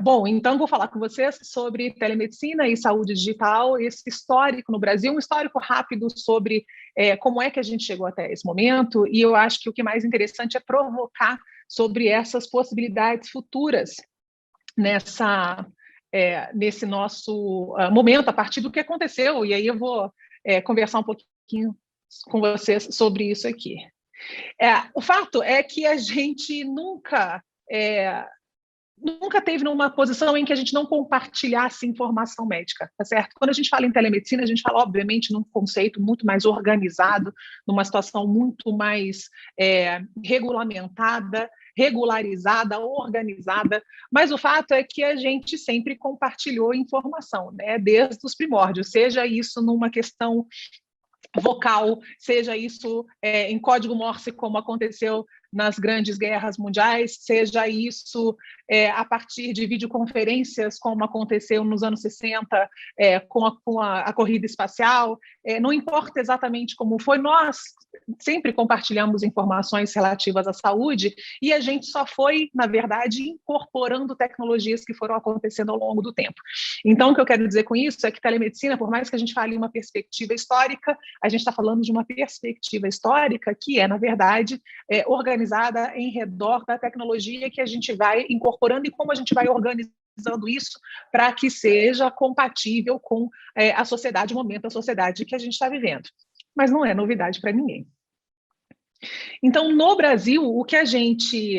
Bom, então vou falar com vocês sobre telemedicina e saúde digital, esse histórico no Brasil, um histórico rápido sobre como é que a gente chegou até esse momento, e eu acho que o que é mais interessante é provocar sobre essas possibilidades futuras nesse nosso momento, a partir do que aconteceu, e aí eu vou conversar um pouquinho com vocês sobre isso aqui. O fato é que a gente nunca teve numa posição em que a gente não compartilhasse informação médica, tá certo? Quando a gente fala em telemedicina, a gente fala, obviamente, num conceito muito mais organizado, numa situação muito mais regulamentada, regularizada, organizada, mas o fato é que a gente sempre compartilhou informação, né? Desde os primórdios, seja isso numa questão vocal, seja isso em código Morse, como aconteceu nas grandes guerras mundiais, seja isso a partir de videoconferências, como aconteceu nos anos 60 com a corrida espacial, não importa exatamente como foi, nós sempre compartilhamos informações relativas à saúde e a gente só foi, na verdade, incorporando tecnologias que foram acontecendo ao longo do tempo. Então, o que eu quero dizer com isso é que telemedicina, por mais que a gente fale em uma perspectiva histórica, a gente está falando de uma perspectiva histórica que na verdade, organizada em redor da tecnologia que a gente vai incorporando e como a gente vai organizando isso para que seja compatível com a sociedade, o momento da sociedade que a gente está vivendo. Mas não é novidade para ninguém. Então, no Brasil, o que a gente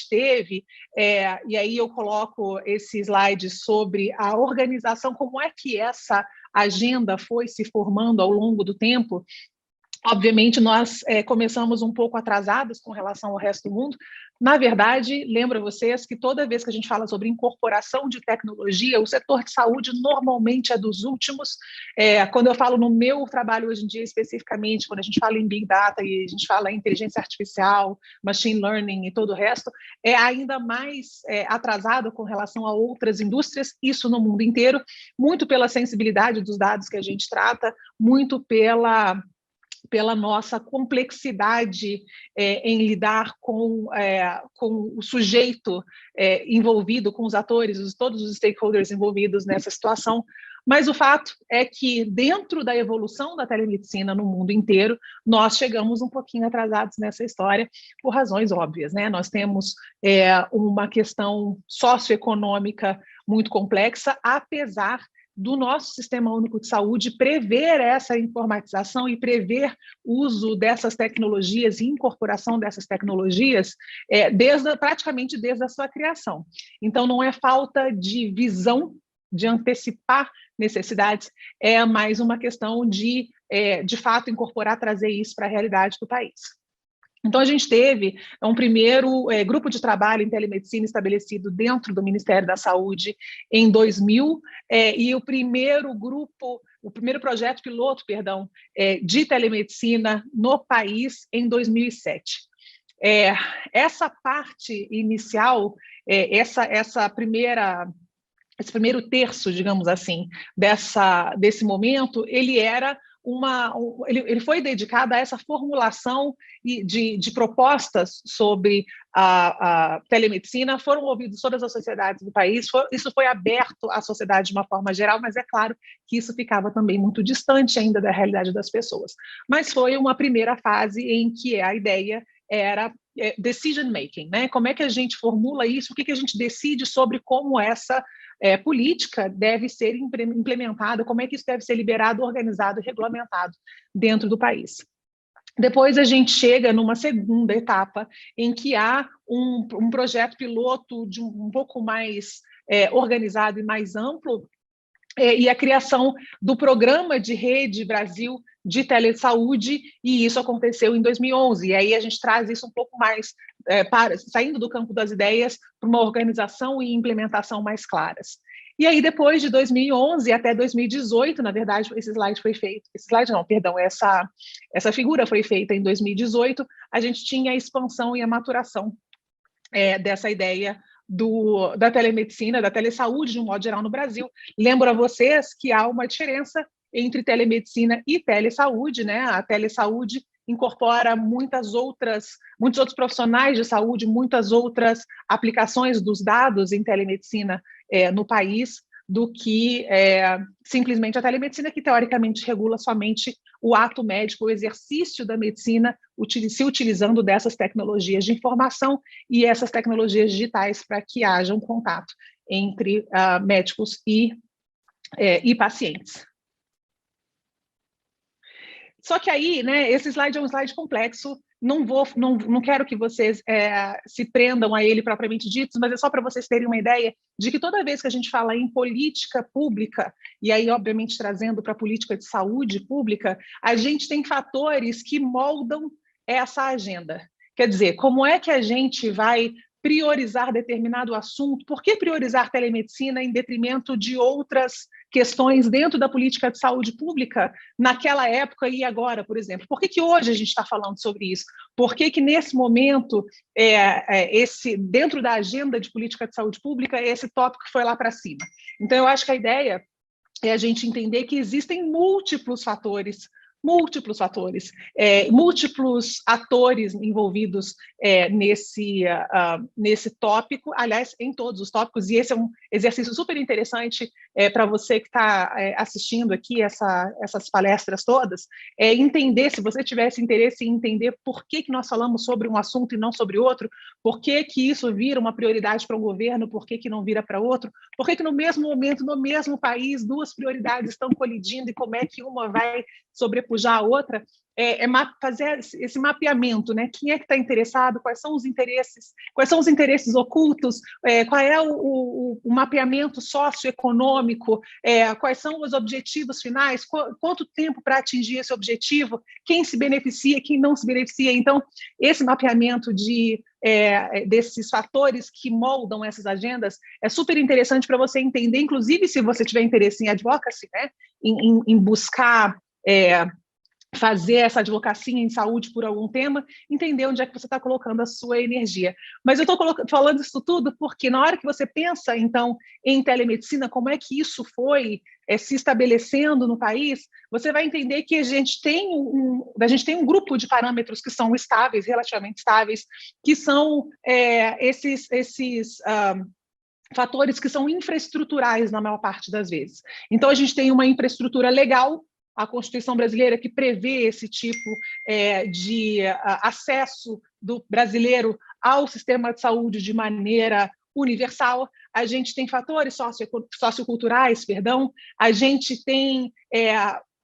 teve, e aí eu coloco esse slide sobre a organização, como é que essa agenda foi se formando ao longo do tempo. Obviamente, nós começamos um pouco atrasados com relação ao resto do mundo. Na verdade, lembro a vocês que toda vez que a gente fala sobre incorporação de tecnologia, o setor de saúde normalmente é dos últimos. Quando eu falo no meu trabalho hoje em dia, especificamente, quando a gente fala em Big Data e a gente fala em inteligência artificial, Machine Learning e todo o resto, é ainda mais atrasado com relação a outras indústrias, isso no mundo inteiro, muito pela sensibilidade dos dados que a gente trata, muito pela nossa complexidade em lidar com o sujeito envolvido, com os atores, todos os stakeholders envolvidos nessa situação. Mas o fato é que, dentro da evolução da telemedicina no mundo inteiro, nós chegamos um pouquinho atrasados nessa história, por razões óbvias, né? Nós temos uma questão socioeconômica muito complexa, apesar do nosso Sistema Único de Saúde prever essa informatização e prever o uso dessas tecnologias e incorporação dessas tecnologias praticamente desde a sua criação. Então, não é falta de visão, de antecipar necessidades, é mais uma questão de fato, incorporar, trazer isso para a realidade do país. Então, a gente teve um primeiro grupo de trabalho em telemedicina estabelecido dentro do Ministério da Saúde em 2000, e o primeiro projeto piloto, de telemedicina no país em 2007. Essa parte inicial, esse primeiro terço, digamos assim, desse momento, ele foi dedicado a essa formulação de propostas sobre a telemedicina. Foram ouvidas todas as sociedades do país, isso foi aberto à sociedade de uma forma geral, mas é claro que isso ficava também muito distante ainda da realidade das pessoas. Mas foi uma primeira fase em que a ideia era decision making, né? Como é que a gente formula isso, o que a gente decide sobre como essa política deve ser implementada, como é que isso deve ser liberado, organizado e regulamentado dentro do país. Depois a gente chega numa segunda etapa em que há um projeto piloto de um pouco mais organizado e mais amplo, e a criação do Programa de Rede Brasil de Telesaúde, e isso aconteceu em 2011. E aí a gente traz isso um pouco mais, saindo do campo das ideias, para uma organização e implementação mais claras. E aí, depois de 2011 até 2018, na verdade, essa figura foi feita em 2018, a gente tinha a expansão e a maturação dessa ideia da telemedicina, da telesaúde, de um modo geral, no Brasil. Lembro a vocês que há uma diferença entre telemedicina e telesaúde, né? A telesaúde incorpora muitos outros profissionais de saúde, muitas outras aplicações dos dados em telemedicina no país, do que simplesmente a telemedicina, que teoricamente regula somente o ato médico, o exercício da medicina, se utilizando dessas tecnologias de informação e essas tecnologias digitais para que haja um contato entre médicos e pacientes. Só que aí, né, esse slide é um slide complexo, não quero que vocês se prendam a ele propriamente dito, mas é só para vocês terem uma ideia de que toda vez que a gente fala em política pública, e aí, obviamente, trazendo para a política de saúde pública, a gente tem fatores que moldam essa agenda. Quer dizer, como é que a gente vai priorizar determinado assunto? Por que priorizar telemedicina em detrimento de outras questões dentro da política de saúde pública naquela época e agora, por exemplo? Por que hoje a gente está falando sobre isso? Por que nesse momento, dentro da agenda de política de saúde pública, esse tópico foi lá para cima? Então, eu acho que a ideia é a gente entender que existem múltiplos fatores, múltiplos atores envolvidos nesse tópico, aliás, em todos os tópicos, e esse é um exercício super interessante para você que está assistindo aqui essas palestras todas, entender, se você tivesse interesse em entender por que nós falamos sobre um assunto e não sobre outro, por que isso vira uma prioridade para um governo, por que não vira para outro, por que no mesmo momento, no mesmo país, duas prioridades estão colidindo e como é que uma vai sobrepujar a outra, fazer esse mapeamento, né? Quem é que está interessado, quais são os interesses ocultos, qual é o mapeamento socioeconômico, quais são os objetivos finais, quanto tempo para atingir esse objetivo, quem se beneficia, quem não se beneficia. Então, esse mapeamento desses fatores que moldam essas agendas é super interessante para você entender, inclusive se você tiver interesse em advocacy, né? em buscar fazer essa advocacia em saúde por algum tema, entender onde é que você está colocando a sua energia. Mas eu estou falando isso tudo porque na hora que você pensa, então, em telemedicina, como é que isso foi se estabelecendo no país, você vai entender que a gente tem um grupo de parâmetros que são estáveis, relativamente estáveis, que são esses fatores que são infraestruturais na maior parte das vezes. Então, a gente tem uma infraestrutura legal, a Constituição brasileira que prevê esse tipo de acesso do brasileiro ao sistema de saúde de maneira universal. A gente tem fatores socioculturais, a gente tem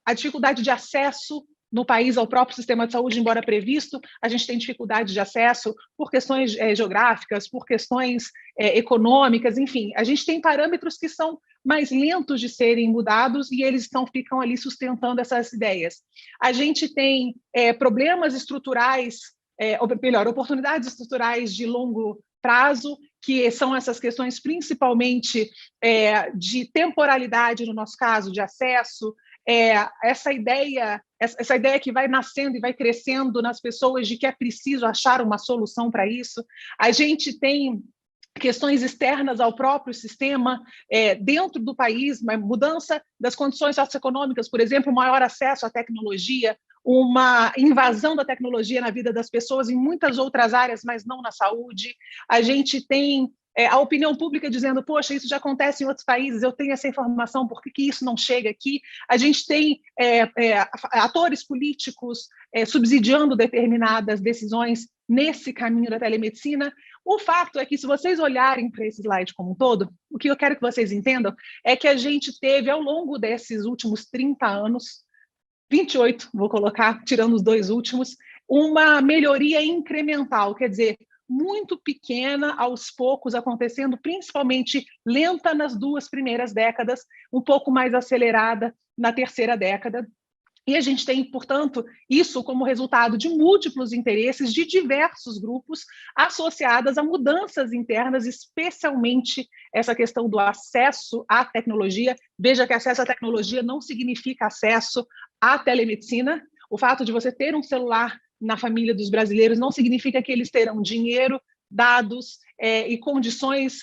a dificuldade de acesso no país ao próprio sistema de saúde, embora previsto, a gente tem dificuldade de acesso por questões geográficas, por questões econômicas, enfim, a gente tem parâmetros que são mais lentos de serem mudados e eles ficam ali sustentando essas ideias. A gente tem problemas estruturais, ou melhor, oportunidades estruturais de longo prazo, que são essas questões principalmente de temporalidade, no nosso caso, de acesso, essa ideia que vai nascendo e vai crescendo nas pessoas de que é preciso achar uma solução para isso. A gente tem questões externas ao próprio sistema, dentro do país, uma mudança das condições socioeconômicas, por exemplo, maior acesso à tecnologia, uma invasão da tecnologia na vida das pessoas em muitas outras áreas, mas não na saúde. A gente tem a opinião pública dizendo, poxa, isso já acontece em outros países, eu tenho essa informação, por que isso não chega aqui? A gente tem atores políticos subsidiando determinadas decisões nesse caminho da telemedicina. O fato é que, se vocês olharem para esse slide como um todo, o que eu quero que vocês entendam é que a gente teve, ao longo desses últimos 30 anos, 28, vou colocar, tirando os 2 últimos, uma melhoria incremental, quer dizer, muito pequena, aos poucos, acontecendo, principalmente lenta nas 2 primeiras décadas, um pouco mais acelerada na terceira década. E a gente tem, portanto, isso como resultado de múltiplos interesses de diversos grupos associadas a mudanças internas, especialmente essa questão do acesso à tecnologia. Veja que acesso à tecnologia não significa acesso à telemedicina. O fato de você ter um celular na família dos brasileiros não significa que eles terão dinheiro, dados e condições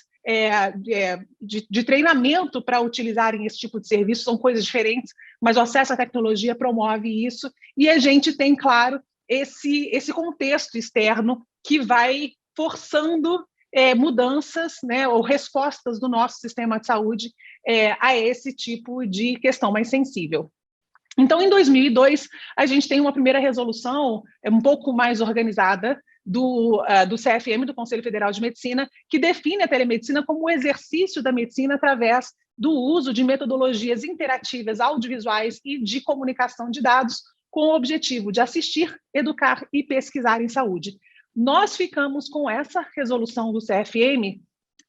de treinamento para utilizarem esse tipo de serviço, são coisas diferentes, mas o acesso à tecnologia promove isso, e a gente tem, claro, esse contexto externo que vai forçando mudanças, né, ou respostas do nosso sistema de saúde a esse tipo de questão mais sensível. Então, em 2002, a gente tem uma primeira resolução um pouco mais organizada do CFM, do Conselho Federal de Medicina, que define a telemedicina como o exercício da medicina através do uso de metodologias interativas, audiovisuais e de comunicação de dados, com o objetivo de assistir, educar e pesquisar em saúde. Nós ficamos com essa resolução do CFM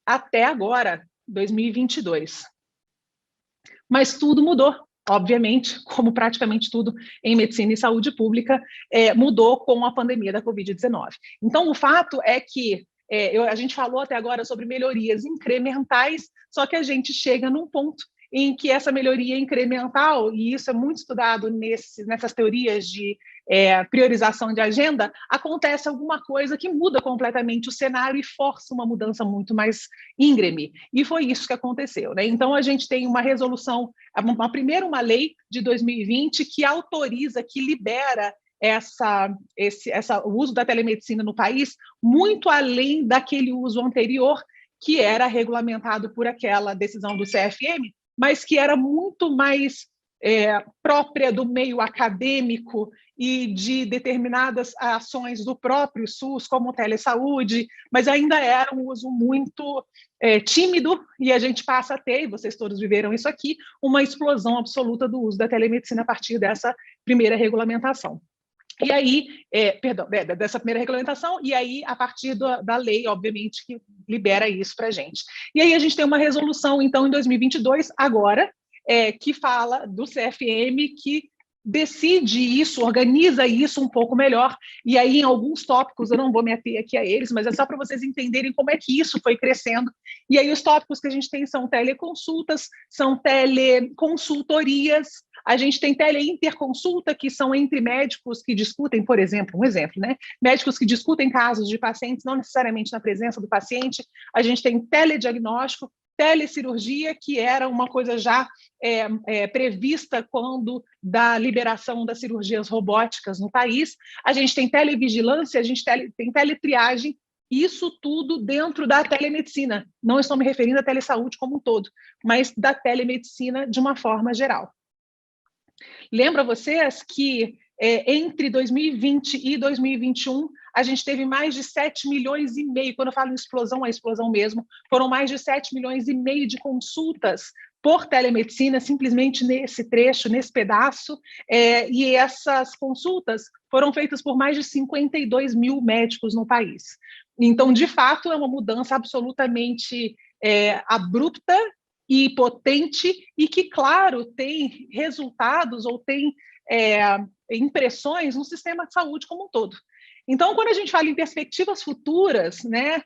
até agora, 2022. Mas tudo mudou. Obviamente, como praticamente tudo em medicina e saúde pública, mudou com a pandemia da Covid-19. Então, o fato é que a gente falou até agora sobre melhorias incrementais, só que a gente chega num ponto em que essa melhoria incremental, e isso é muito estudado nessas teorias de priorização de agenda, acontece alguma coisa que muda completamente o cenário e força uma mudança muito mais íngreme. E foi isso que aconteceu, né? Então, a gente tem uma resolução, uma lei de 2020 que autoriza, que libera o uso da telemedicina no país, muito além daquele uso anterior, que era regulamentado por aquela decisão do CFM, mas que era muito mais própria do meio acadêmico e de determinadas ações do próprio SUS, como telesaúde, mas ainda era um uso muito tímido, e a gente passa a ter, e vocês todos viveram isso aqui, uma explosão absoluta do uso da telemedicina a partir dessa primeira regulamentação. E aí, dessa primeira regulamentação, e aí a partir da lei, obviamente, que libera isso para a gente. E aí a gente tem uma resolução, então, em 2022, agora, que fala do CFM, que decide isso, organiza isso um pouco melhor, e aí em alguns tópicos, eu não vou me ater aqui a eles, mas é só para vocês entenderem como é que isso foi crescendo, e aí os tópicos que a gente tem são teleconsultas, são teleconsultorias, a gente tem teleinterconsulta, que são entre médicos que discutem, por exemplo, um exemplo, né? Médicos que discutem casos de pacientes, não necessariamente na presença do paciente, a gente tem telediagnóstico, telecirurgia, que era uma coisa já prevista quando da liberação das cirurgias robóticas no país. A gente tem televigilância, a gente tem teletriagem, isso tudo dentro da telemedicina. Não estou me referindo à telesaúde como um todo, mas da telemedicina de uma forma geral. Lembro a vocês que entre 2020 e 2021, a gente teve mais de 7 milhões e meio, quando eu falo em explosão, é explosão mesmo, foram mais de 7 milhões e meio de consultas por telemedicina, simplesmente nesse trecho, nesse pedaço, e essas consultas foram feitas por mais de 52 mil médicos no país. Então, de fato, é uma mudança absolutamente abrupta e potente, e que, claro, tem resultados ou tem impressões no sistema de saúde como um todo. Então, quando a gente fala em perspectivas futuras, né,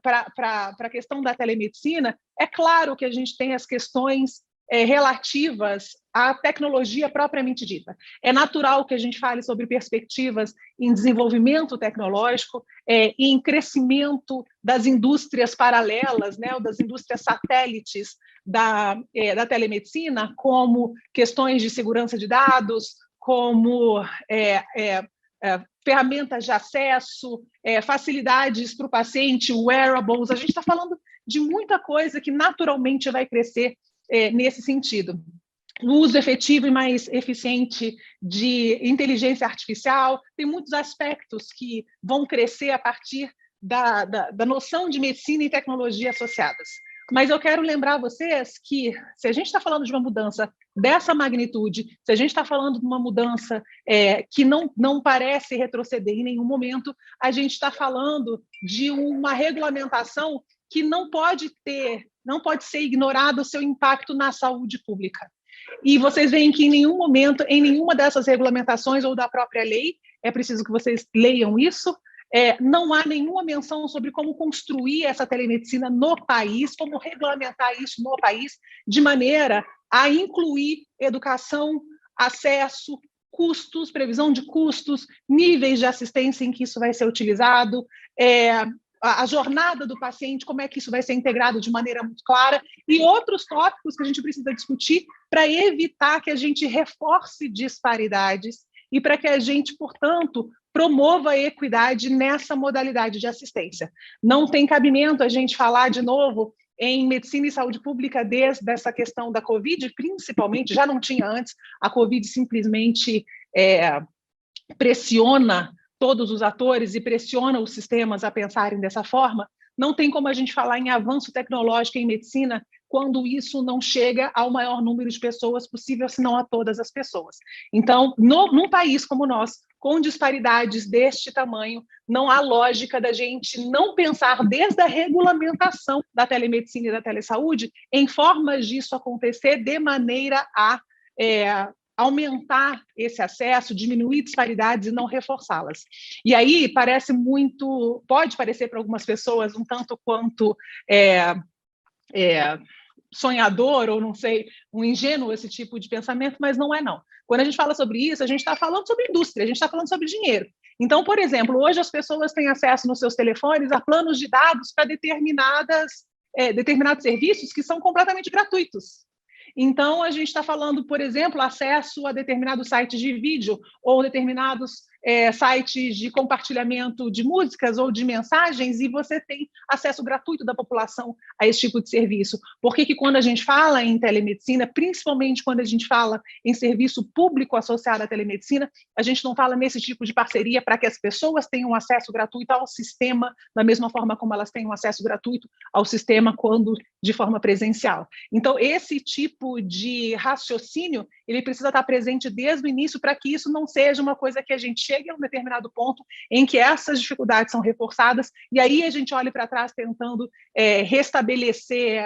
para a questão da telemedicina, é claro que a gente tem as questões relativas à tecnologia propriamente dita. É natural que a gente fale sobre perspectivas em desenvolvimento tecnológico, em crescimento das indústrias paralelas, né, ou das indústrias satélites da telemedicina, como questões de segurança de dados, como ferramentas de acesso, facilidades para o paciente, wearables. A gente está falando de muita coisa que naturalmente vai crescer nesse sentido. O uso efetivo e mais eficiente de inteligência artificial, tem muitos aspectos que vão crescer a partir da noção de medicina e tecnologia associadas. Mas eu quero lembrar vocês que, se a gente está falando de uma mudança dessa magnitude, se a gente está falando de uma mudança que não parece retroceder em nenhum momento, a gente está falando de uma regulamentação que não pode ser ignorado o seu impacto na saúde pública. E vocês veem que em nenhum momento, em nenhuma dessas regulamentações ou da própria lei, é preciso que vocês leiam isso, não há nenhuma menção sobre como construir essa telemedicina no país, como regulamentar isso no país, de maneira a incluir educação, acesso, custos, previsão de custos, níveis de assistência em que isso vai ser utilizado, a jornada do paciente, como é que isso vai ser integrado de maneira muito clara, e outros tópicos que a gente precisa discutir para evitar que a gente reforce disparidades e para que a gente, portanto, promova a equidade nessa modalidade de assistência. Não tem cabimento a gente falar de novo em medicina e saúde pública desde essa questão da Covid, principalmente, já não tinha antes, a Covid simplesmente pressiona todos os atores e pressiona os sistemas a pensarem dessa forma. Não tem como a gente falar em avanço tecnológico em medicina quando isso não chega ao maior número de pessoas possível, se não a todas as pessoas. Então, num país como o nosso, com disparidades deste tamanho, não há lógica da gente não pensar desde a regulamentação da telemedicina e da telesaúde em formas disso acontecer de maneira a aumentar esse acesso, diminuir disparidades e não reforçá-las. E aí pode parecer para algumas pessoas um tanto quanto sonhador, ou não sei, um ingênuo esse tipo de pensamento, mas não é não. Quando a gente fala sobre isso, a gente está falando sobre indústria, a gente está falando sobre dinheiro. Então, por exemplo, hoje as pessoas têm acesso nos seus telefones a planos de dados para determinados serviços que são completamente gratuitos. Então, a gente está falando, por exemplo, acesso a determinados sites de vídeo ou determinados sites de compartilhamento de músicas ou de mensagens, e você tem acesso gratuito da população a esse tipo de serviço. Por que quando a gente fala em telemedicina, principalmente quando a gente fala em serviço público associado à telemedicina, a gente não fala nesse tipo de parceria para que as pessoas tenham acesso gratuito ao sistema, da mesma forma como elas têm um acesso gratuito ao sistema quando de forma presencial. Então, esse tipo de raciocínio, ele precisa estar presente desde o início para que isso não seja uma coisa que a gente chegue a um determinado ponto em que essas dificuldades são reforçadas, e aí a gente olha para trás tentando restabelecer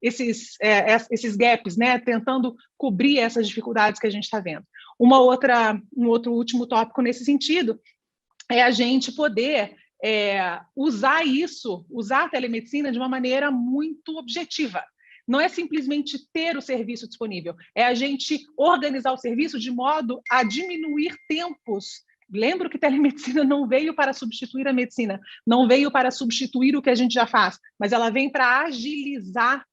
esses gaps, né? Tentando cobrir essas dificuldades que a gente está vendo. Um outro último tópico nesse sentido é a gente poder usar a telemedicina de uma maneira muito objetiva. Não é simplesmente ter o serviço disponível, é a gente organizar o serviço de modo a diminuir tempos. Lembro que telemedicina não veio para substituir a medicina, não veio para substituir o que a gente já faz, mas ela vem para agilizar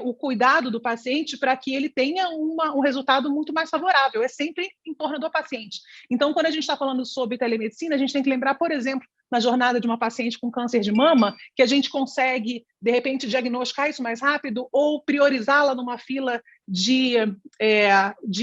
o cuidado do paciente para que ele tenha um resultado muito mais favorável. É sempre em torno do paciente. Então, quando a gente está falando sobre telemedicina, a gente tem que lembrar, por exemplo, na jornada de uma paciente com câncer de mama, que a gente consegue, de repente, diagnosticar isso mais rápido ou priorizá-la numa fila de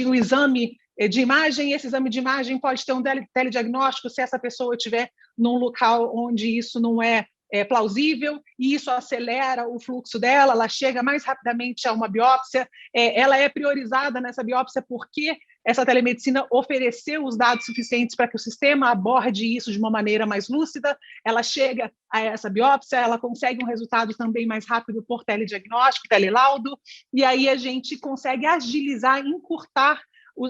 um exame de imagem. Esse exame de imagem pode ter um telediagnóstico se essa pessoa estiver num local onde isso não é plausível, e isso acelera o fluxo dela, ela chega mais rapidamente a uma biópsia, ela é priorizada nessa biópsia porque essa telemedicina ofereceu os dados suficientes para que o sistema aborde isso de uma maneira mais lúcida, ela chega a essa biópsia, ela consegue um resultado também mais rápido por telediagnóstico, telelaudo, e aí a gente consegue agilizar, encurtar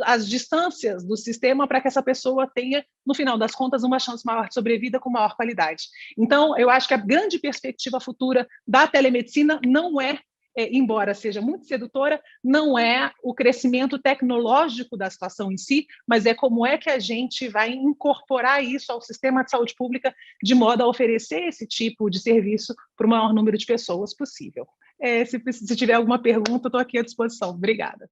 as distâncias do sistema para que essa pessoa tenha, no final das contas, uma chance maior de sobrevida com maior qualidade. Então, eu acho que a grande perspectiva futura da telemedicina não embora seja muito sedutora, não é o crescimento tecnológico da situação em si, mas é como é que a gente vai incorporar isso ao sistema de saúde pública de modo a oferecer esse tipo de serviço para o maior número de pessoas possível. Se tiver alguma pergunta, estou aqui à disposição. Obrigada.